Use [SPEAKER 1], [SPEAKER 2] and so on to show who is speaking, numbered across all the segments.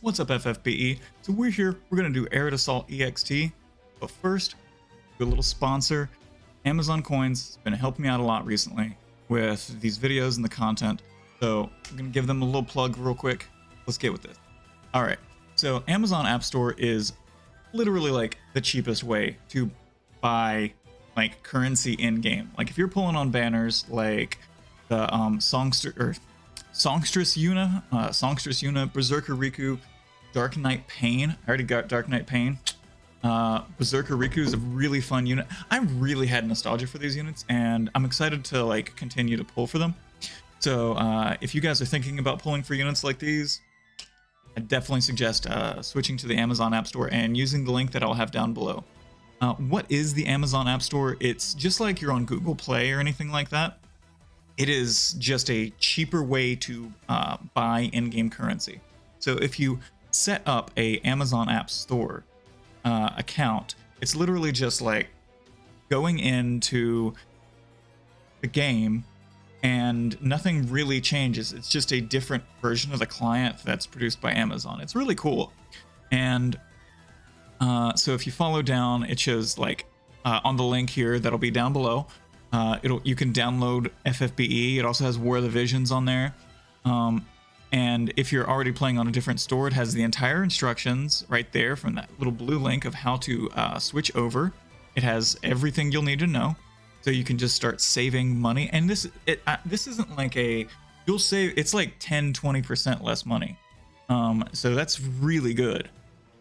[SPEAKER 1] What's up, FFBE? So we're here, we're going to do Arid Assault EXT, but first, do a little sponsor. Amazon Coins has been helping me out a lot recently with these videos and the content, so I'm going to give them a little plug real quick. Let's get with this. Alright, so Amazon App Store is literally like the cheapest way to buy like currency in-game. Like if you're pulling on banners like the Songstress Yuna, Berserker Riku, Dark Knight Pain. I already got Dark Knight Pain. Berserker Riku is a really fun unit. I really had nostalgia for these units, and I'm excited to like continue to pull for them. So if you guys are thinking about pulling for units like these, I definitely suggest switching to the Amazon App Store and using the link that I'll have down below. What is the Amazon App Store? It's just like you're on Google Play or anything like that. It is just a cheaper way to buy in-game currency. So if you set up a Amazon App Store account, it's literally just like going into the game and nothing really changes. It's just a different version of the client that's produced by Amazon. It's really cool. And so if you follow down, it shows like on the link here that'll be down below. You can download FFBE. It also has War of the Visions on there. And if you're already playing on a different store, it has the entire instructions right there from that little blue link of how to switch over. It has everything you'll need to know, so you can just start saving money. And this isn't like you'll save. It's like 10-20% less money. So that's really good.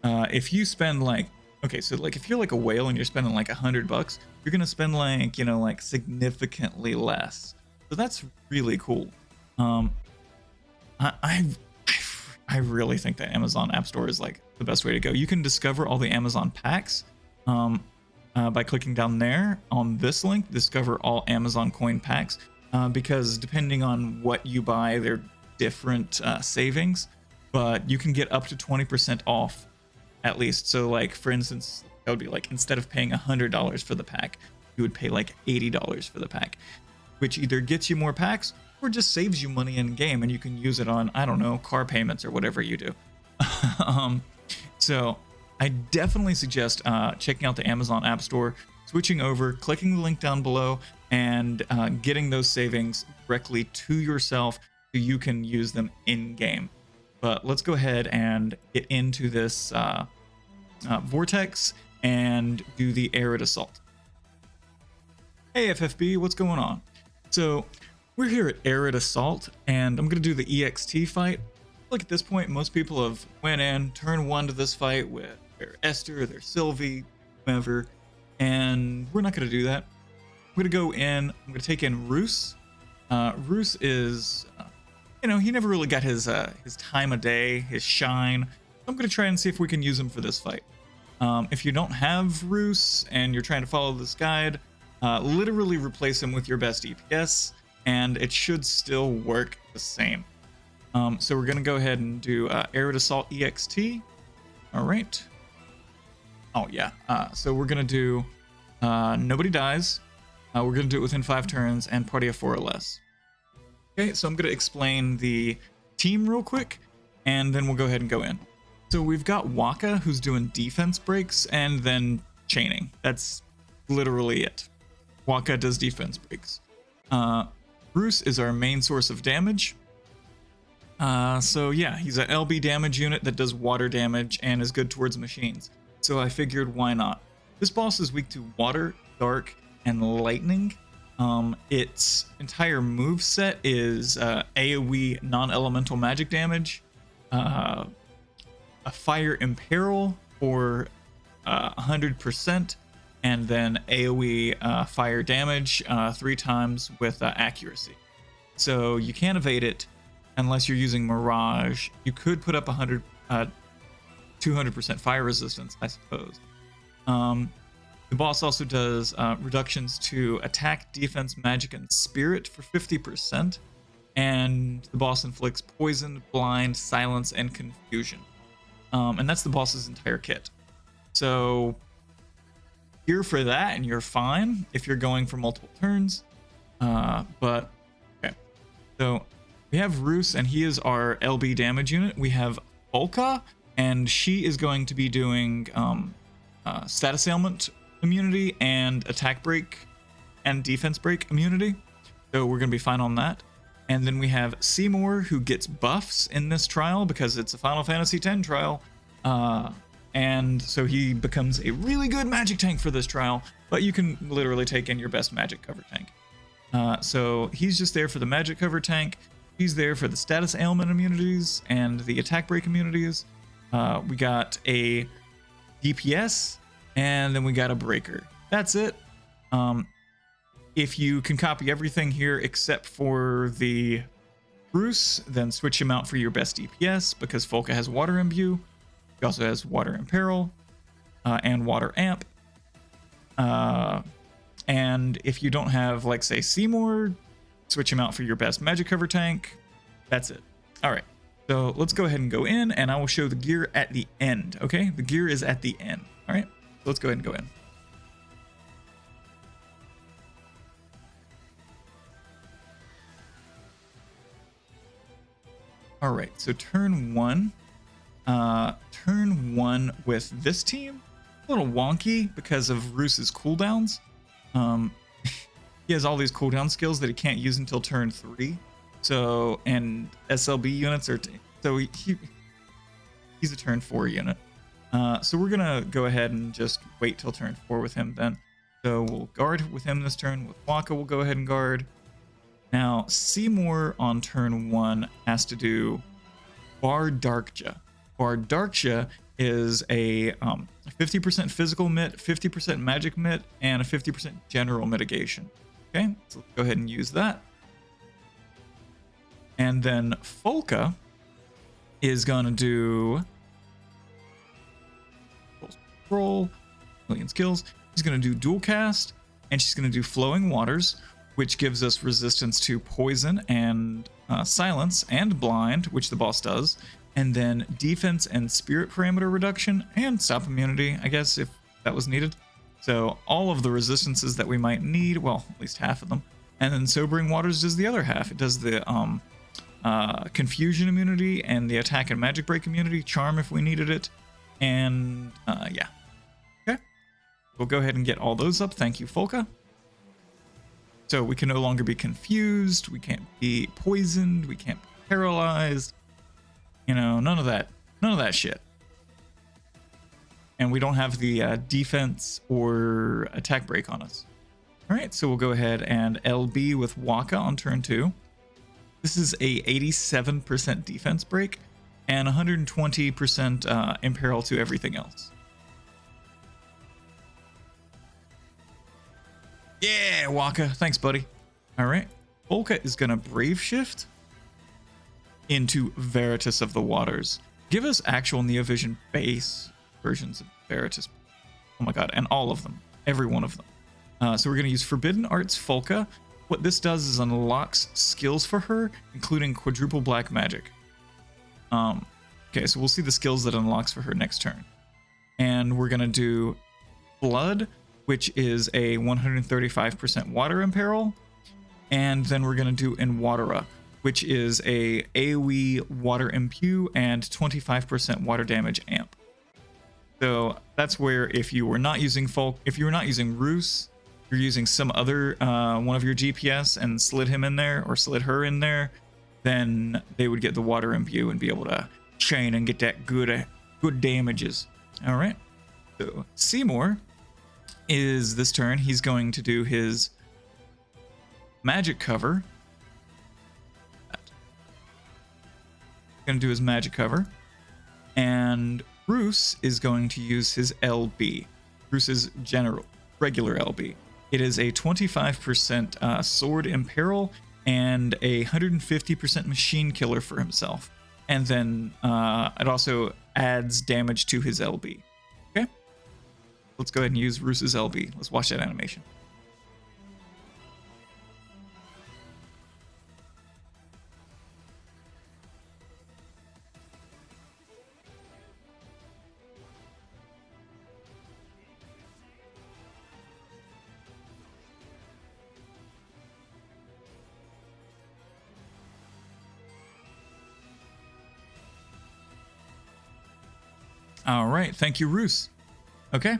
[SPEAKER 1] If you spend like, okay, so like if you're like a whale and you're spending like $100, you're gonna spend like, like significantly less. So that's really cool. I really think that Amazon App Store is like the best way to go. You can discover all the Amazon packs by clicking down there on this link. Discover all Amazon coin packs because depending on what you buy, they're different savings, but you can get up to 20% off at least. So like for instance, that would be like instead of paying $100 for the pack, you would pay like $80 for the pack, which either gets you more packs or just saves you money in game, and you can use it on, I don't know, car payments or whatever you do. So I definitely suggest checking out the Amazon App Store, switching over, clicking the link down below, and getting those savings directly to yourself so you can use them in game. But let's go ahead and get into this vortex and do the Arid Assault. Hey FFB, what's going on? So we're here at Arid Assault, and I'm going to do the EXT fight. Look, at this point, most people have went in, turn one to this fight with their Esther, their Sylvie, whoever, and we're not going to do that. I'm going to go in, I'm going to take in Rhus. Rhus is, he never really got his time of day, his shine. I'm going to try and see if we can use him for this fight. If you don't have Rhus and you're trying to follow this guide, literally replace him with your best DPS, and it should still work the same. So we're going to go ahead and do Arid Assault EXT. All right. Oh, yeah. So we're going to do nobody dies. We're going to do it within 5 turns and party of 4 or less. Okay, so I'm going to explain the team real quick, and then we'll go ahead and go in. So we've got Waka, who's doing defense breaks and then chaining. That's literally it. Waka does defense breaks. Rhus is our main source of damage. So yeah, he's an LB damage unit that does water damage and is good towards machines. So I figured, why not? This boss is weak to water, dark, and lightning. Its entire move set is AoE non-elemental magic damage, a fire imperil for 100%, and then AoE fire damage 3 times with accuracy. So you can't evade it unless you're using Mirage. You could put up 200% fire resistance, I suppose. The boss also does reductions to attack, defense, magic, and spirit for 50%. And the boss inflicts poison, blind, silence, and confusion. And that's the boss's entire kit. So here for that, and you're fine if you're going for multiple turns. But okay, so we have Rhus, and he is our LB damage unit. We have Volka, and she is going to be doing status ailment immunity and attack break and defense break immunity. So we're going to be fine on that. And then we have Seymour, who gets buffs in this trial because it's a Final Fantasy X trial. And so he becomes a really good magic tank for this trial, but you can literally take in your best magic cover tank. So he's just there for the magic cover tank. He's there for the status ailment immunities and the attack break immunities. We got a DPS, and then we got a breaker. That's it. If you can copy everything here except for the Rhus, then switch him out for your best DPS because Folka has Water Imbue. He also has Water Imperil and Water Amp. And if you don't have, like, say, Seymour, switch him out for your best magic cover tank. That's it. All right. So let's go ahead and go in, and I will show the gear at the end. Okay? The gear is at the end. All right? So let's go ahead and go in. All right, so turn one with this team, a little wonky because of Rhus's cooldowns. He has all these cooldown skills that he can't use until turn 3. So, and SLB units are, he's a turn 4 unit. So we're gonna go ahead and just wait till turn 4 with him then. So we'll guard with him this turn. With Waka, we'll go ahead and guard. Now, Seymour on turn 1 has to do Bar Darkja. Bar Darkja is a 50% physical mit, 50% magic mit, and a 50% general mitigation. Okay, so let's go ahead and use that. And then Folka is gonna do roll, million skills. She's gonna do dual cast, and she's gonna do flowing waters, which gives us resistance to poison and silence and blind, which the boss does, and then defense and spirit parameter reduction and stop immunity, I guess, if that was needed. So all of the resistances that we might need, well, at least half of them. And then Sobering Waters does the other half. It does the confusion immunity and the attack and magic break immunity, charm if we needed it, and yeah. Okay, we'll go ahead and get all those up. Thank you, Folka. So we can no longer be confused, we can't be poisoned, we can't be paralyzed, you know, none of that shit. And we don't have the defense or attack break on us. All right, so we'll go ahead and LB with Waka on turn 2. This is a 87% defense break and 120% imperil to everything else. Yeah, Waka. Thanks, buddy. All right. Folka is going to Brave Shift into Veritas of the Waters. Give us actual Neovision base versions of Veritas. Oh my god, and all of them. Every one of them. So we're going to use Forbidden Arts Folka. What this does is unlocks skills for her, including quadruple black magic. Okay, so we'll see the skills that unlocks for her next turn. And we're going to do Blood, which is a 135% water imperil. And then we're going to do Enwatera, which is a AoE water impue and 25% water damage amp. So that's where if you were not using Rhus, you're using some other one of your DPS and slid him in there or slid her in there, then they would get the water imbue and be able to chain and get that good damages. All right. So Seymour is this turn. He's going to do his magic cover. Going to do his magic cover, and Rhus is going to use his LB. Rhus's regular LB. It is a 25% sword imperil and a 150% machine killer for himself. And then it also adds damage to his LB. Okay? Let's go ahead and use Rhus's LB. Let's watch that animation. All right, thank you, Rhus. Okay,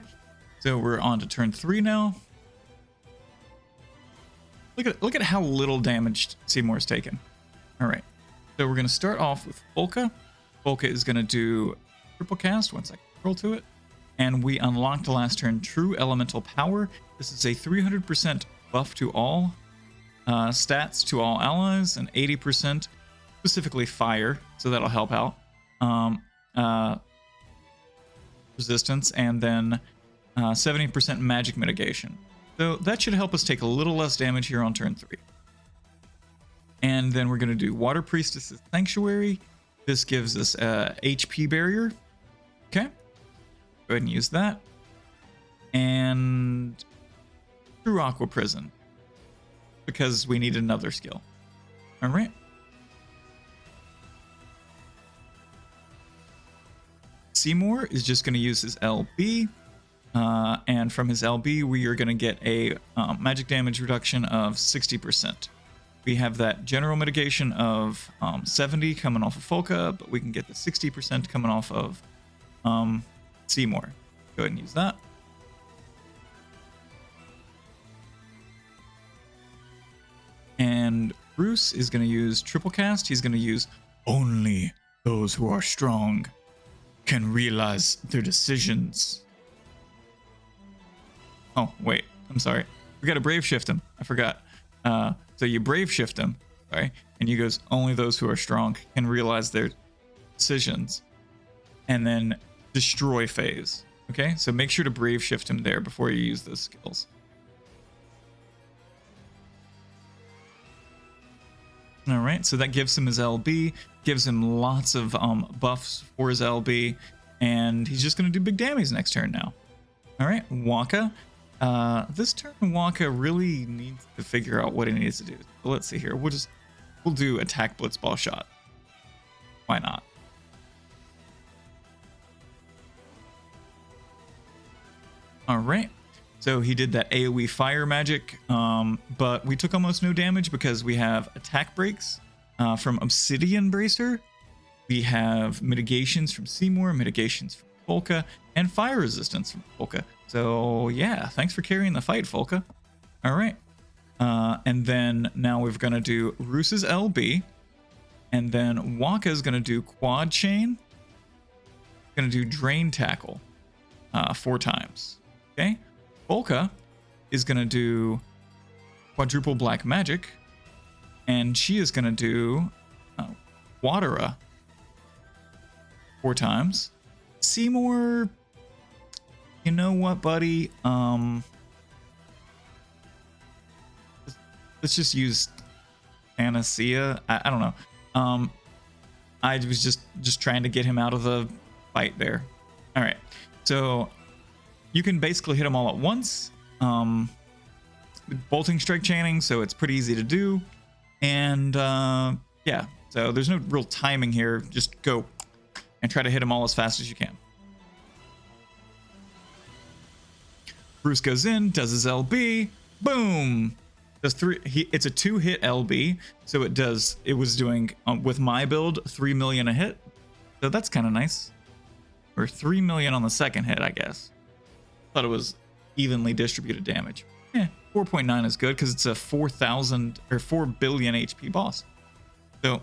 [SPEAKER 1] so we're on to turn 3 now. Look at how little damage Seymour's taken. All right, so we're gonna start off with Volca. Volca is gonna do triple cast once I control to it, and we unlock the last turn True Elemental Power. This is a 300% buff to all stats to all allies, and 80% specifically fire, so that'll help out. Resistance, and then 70% magic mitigation. So that should help us take a little less damage here on turn 3. And then we're going to do Water Priestess's Sanctuary. This gives us a HP barrier. Okay. Go ahead and use that. And True Aqua Prison, because we need another skill. All right. Seymour is just going to use his LB. And from his LB, we are going to get a magic damage reduction of 60%. We have that general mitigation of 70 coming off of Volca, but we can get the 60% coming off of Seymour. Go ahead and use that. And Rhus is going to use triple cast. He's going to use only those who are strong can realize their decisions. Oh, wait, I'm sorry. We got to brave shift him. I forgot. So you brave shift him, sorry, and you goes, only those who are strong can realize their decisions, and then destroy phase. Okay, so make sure to brave shift him there before you use those skills. All right, so that gives him his LB, gives him lots of buffs for his LB, and he's just going to do big damage next turn now. All right, Waka. This turn, Waka really needs to figure out what he needs to do. So let's see here. We'll do attack blitzball shot. Why not? All right. So he did that AoE fire magic, but we took almost no damage because we have attack breaks from Obsidian Bracer. We have mitigations from Seymour, mitigations from Volca, and fire resistance from Volca. So yeah, thanks for carrying the fight, Volca. All right. And then now we're going to do Rhus's LB, and then Waka is going to do quad chain. Going to do drain tackle 4 times. Okay. Volca is going to do quadruple black magic, and she is going to do Watera 4 times. Seymour, you know what, buddy? Let's just use Panacea. I don't know. I was just trying to get him out of the fight there. All right, so you can basically hit them all at once. Bolting strike chaining, so it's pretty easy to do. And yeah, so there's no real timing here. Just go and try to hit them all as fast as you can. Rhus goes in, does his LB, boom. Does 3. It's a 2-hit LB, so it was doing with my build 3 million a hit. So that's kind of nice. Or 3 million on the second hit, I guess. Thought it was evenly distributed damage. 4.9 is good because it's a 4,000 or 4 billion HP boss. So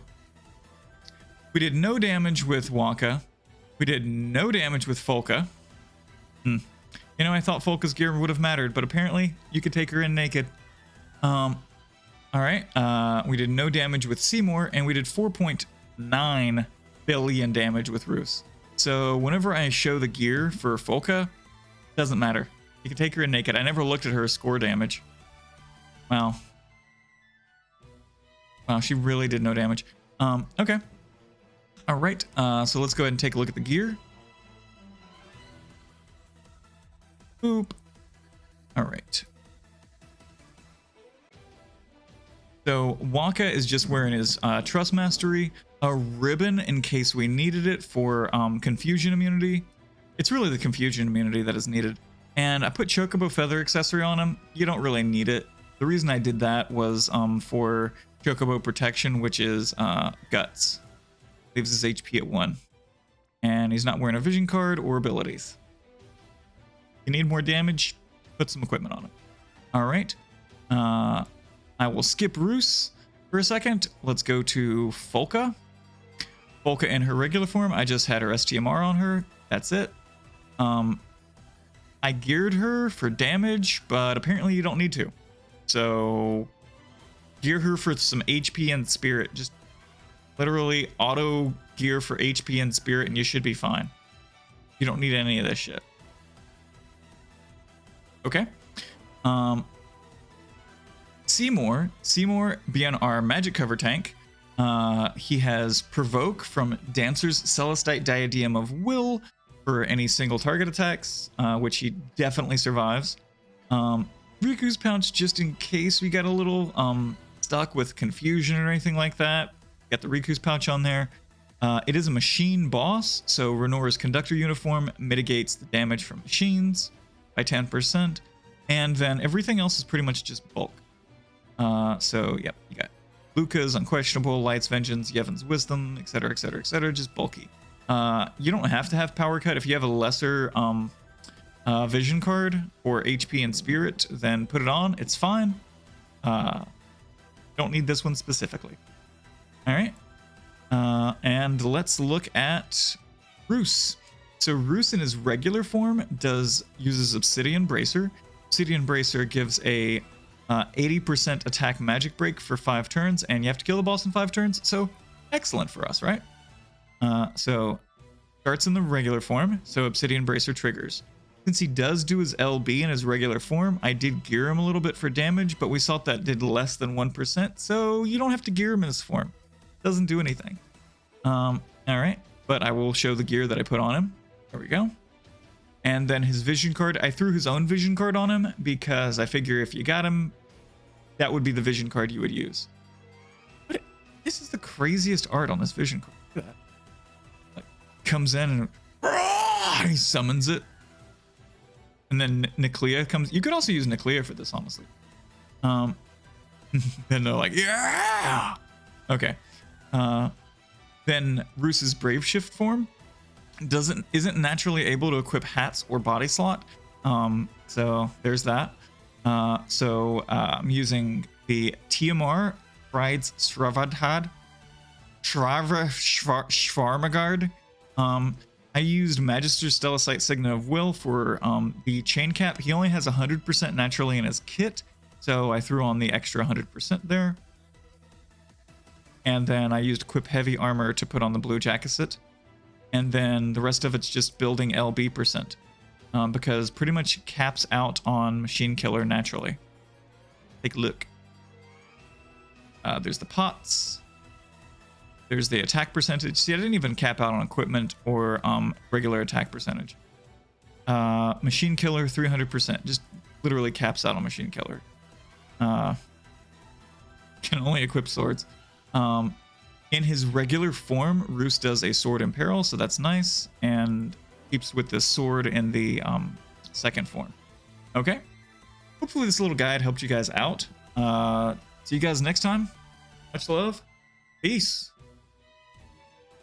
[SPEAKER 1] we did no damage with Waka. We did no damage with Volca. You know, I thought Volca's gear would have mattered, but apparently you could take her in naked. All right. We did no damage with Seymour, and we did 4.9 billion damage with Rhus. So whenever I show the gear for Volca, doesn't matter. You can take her in naked. I never looked at her score damage. Wow. Wow, she really did no damage. Okay. All right. So let's go ahead and take a look at the gear. Boop. All right. So Waka is just wearing his Trust Mastery, a ribbon in case we needed it for confusion immunity. It's really the confusion immunity that is needed. And I put Chocobo Feather accessory on him. You don't really need it. The reason I did that was for Chocobo protection, which is Guts. Leaves his HP at 1. and he's not wearing a vision card or abilities. You need more damage, put some equipment on him. All right. I will skip Rhus for a second. Let's go to Folka. Folka in her regular form. I just had her STMR on her. That's it. I geared her for damage, but apparently you don't need to. So gear her for some HP and spirit. Just literally auto gear for HP and spirit and you should be fine. You don't need any of this shit. Okay. Seymour being our magic cover tank. He has Provoke from Dancer's Celestite Diadem of Will for any single target attacks, which he definitely survives. Riku's Pouch just in case we get a little stuck with confusion or anything like that. Got the Riku's Pouch on there. It is a machine boss, so Renora's Conductor Uniform mitigates the damage from machines by 10%, and then everything else is pretty much just bulk. So yep, you got Luca's Unquestionable, Light's Vengeance, Yevon's Wisdom, etc, etc, etc, just bulky. You don't have to have Power Cut. If you have a lesser vision card or HP and spirit, then put it on, it's fine. Don't need this one specifically. All right, and let's look at Rhus. So Rhus in his regular form uses Obsidian Bracer. Obsidian Bracer gives a 80% attack magic break for 5 turns, and you have to kill the boss in 5 turns, so excellent for us, right? So starts in the regular form, so Obsidian Bracer triggers. Since he does do his LB in his regular form, I did gear him a little bit for damage, but we saw that did less than 1%, so you don't have to gear him in this form. Doesn't do anything. All right, but I will show the gear that I put on him. There we go. And then his vision card, I threw his own vision card on him because I figure if you got him, that would be the vision card you would use. But this is the craziest art on this vision card. Look at that. Like, comes in and he summons it. And then Nuclea comes. You could also use Nuclea for this, honestly. Then they're like, yeah! Okay. Then Rhus's Brave Shift form isn't naturally able to equip hats or body slot. So there's that. I'm using the TMR Pride's Shvarmagard. I used Magister's Stellacite Signet of Will for the chain cap. He only has 100% naturally in his kit, so I threw on the extra 100% there. And then I used Equip Heavy Armor to put on the Blue Jacket. And then the rest of it's just building LB percent, because pretty much caps out on Machine Killer naturally. Take a look. There's the pots. There's the attack percentage. See, I didn't even cap out on equipment or regular attack percentage. Machine Killer 300%, just literally caps out on Machine Killer. Can only equip swords. In his regular form, Rhus does a Sword Imperil, so that's nice, and keeps with the sword in the second form. Okay. Hopefully this little guide helped you guys out. See you guys next time. Much love. Peace.